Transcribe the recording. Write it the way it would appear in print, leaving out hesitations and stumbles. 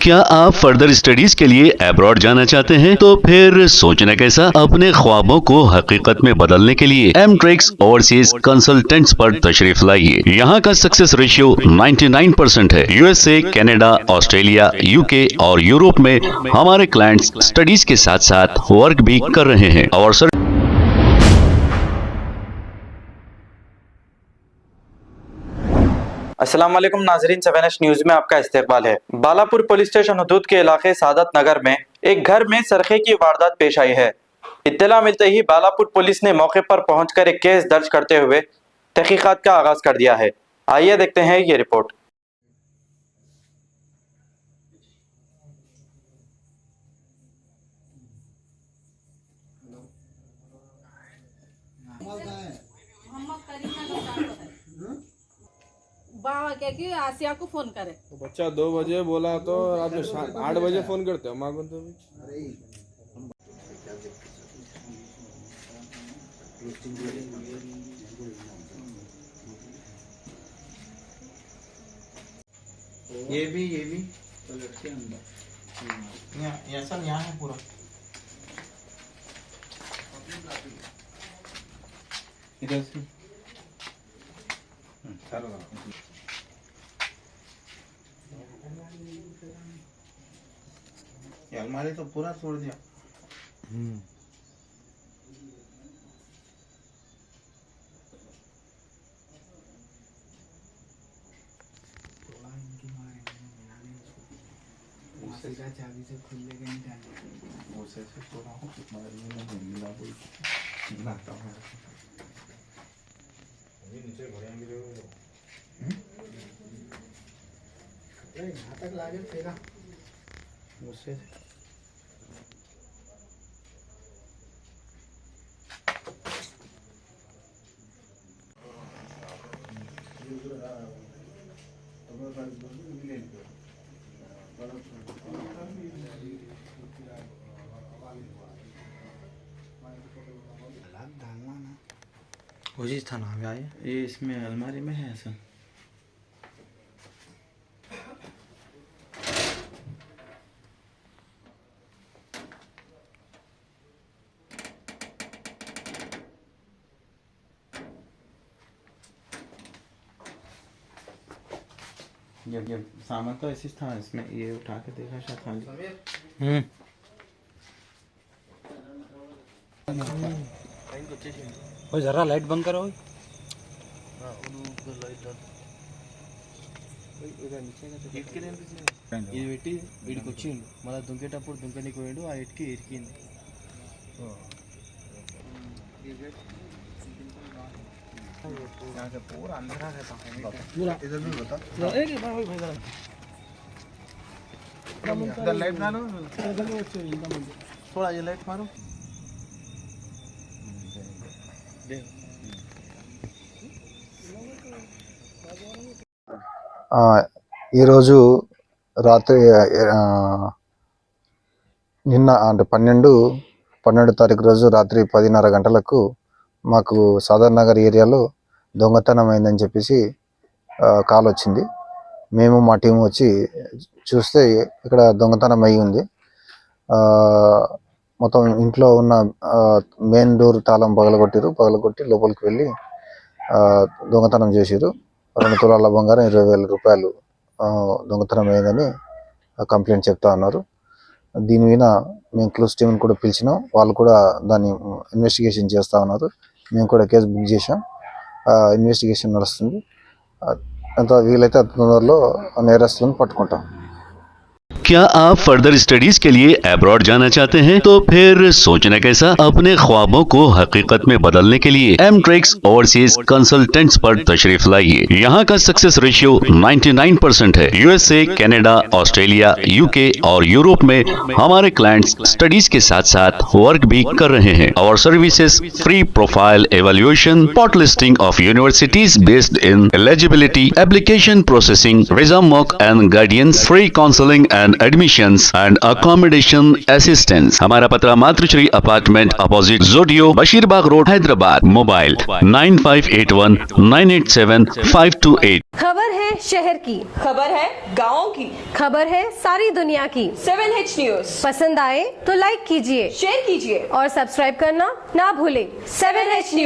क्या आप further studies के लिए अब्रॉड जाना चाहते हैं? तो फिर सोचना कैसा, अपने ख्वाबों को हकीकत में बदलने के लिए एमट्रिक्स ओवरसीज कंसल्टेंट्स पर तशरीफ लाइए। यहाँ का सक्सेस रेशियो 99% है। यूएसए, कनाडा, ऑस्ट्रेलिया, यूके और यूरोप में हमारे क्लाइंट्स स्टडीज के साथ साथ वर्क भी कर रहे हैं और अस्सलाम वालेकुम नाजरीन, 7H न्यूज में आपका इस्तकबाल है। बालापुर पुलिस स्टेशन हदूद के इलाके सादत नगर में एक घर में सरखे की वारदात पेश आई है। इत्तला मिलते ही बालापुर पुलिस ने मौके पर पहुंचकर एक केस दर्ज करते हुए तहकीकात का आगाज कर दिया है। आइए देखते हैं ये रिपोर्ट। बाबा क्या कि आसिया को फोन करे तो बच्चा 2 बजे बोला तो आपने 8 बजे फोन करते हो माँ को तो ये भी तो लटके अंदर यहाँ सब यहाँ है पूरा इधर से ये अलमारी तो पूरा तोड़ दिया। चाबी से खुल लेगा नहीं उसे से तोड़ा हूँ मिला कोई नाता है नीचे घोड़ियाँ गिरे हुए नाटक लागे तेरा उसे वही था ना आया ये इसमें अलमारी में है ऐसा ये सामान तो ऐसे था इसमें ये उठा के देखा शायद खाली ओए जरा लाइट बंद करो ఇది పెట్టి వీడికి వచ్చిండు మళ్ళీ దుంకేటప్పుడు దుంకనికి పోయిండు ఆ ఇటుకి ఇరికింది पूरा अंधेरा रहता पूरा इधर भी बता इधर लाइट मारो थोड़ा ये लाइट मारो ఈరోజు రాత్రి నిన్న అంటే 12 తారీఖు రోజు రాత్రి 10:30 గంటలకు మాకు సాదర్ నగర్ ఏరియాలో దొంగతనం అయిందని చెప్పేసి కాల్ వచ్చింది. మేము మా టీం వచ్చి చూస్తే ఇక్కడ దొంగతనం అయి ఉంది. మొత్తం ఇంట్లో ఉన్న మెయిన్ డోర్ తాళం పగలగొట్టి లోపలికి వెళ్ళి దొంగతనం చేశారు. 2 తులాల బంగారం 20,000 రూపాయలు దొంగతనం అయిందని కంప్లైంట్ చెప్తా ఉన్నారు. దీని మీద మేము క్లూస్ టీంని కూడా పిలిచినాం. వాళ్ళు కూడా దాన్ని ఇన్వెస్టిగేషన్ చేస్తూ ఉన్నారు. మేము కూడా కేసు బుక్ చేసాం. ఇన్వెస్టిగేషన్ నడుస్తుంది. అంత వీలైతే తొందరలో నేరస్తులను పట్టుకుంటాం. क्या आप फर्दर स्टडीज के लिए अब्रॉड जाना चाहते हैं? तो फिर सोचना कैसा, अपने ख्वाबों को हकीकत में बदलने के लिए एमट्रिक्स ओवरसीज कंसल्टेंट्स पर तशरीफ लाइए। यहाँ का सक्सेस रेशियो 99% है। यूएसए, कनाडा, ऑस्ट्रेलिया, यूके और यूरोप में हमारे क्लाइंट्स स्टडीज के साथ साथ वर्क भी कर रहे हैं और services free profile evaluation, spot listing of universities based in eligibility, application processing, visa mock and guidance, free counselling and admissions and accommodation assistance. हमारा पता मातृश्री अपार्टमेंट अपोजिट जोडियो, बशीरबाग रोड, हैदराबाद। मोबाइल 9581987528। खबर है शहर की, खबर है गाँव की, खबर है सारी दुनिया की। 7H न्यूज पसंद आए तो लाइक कीजिए, शेयर कीजिए और सब्सक्राइब करना ना भूलें। 7H news.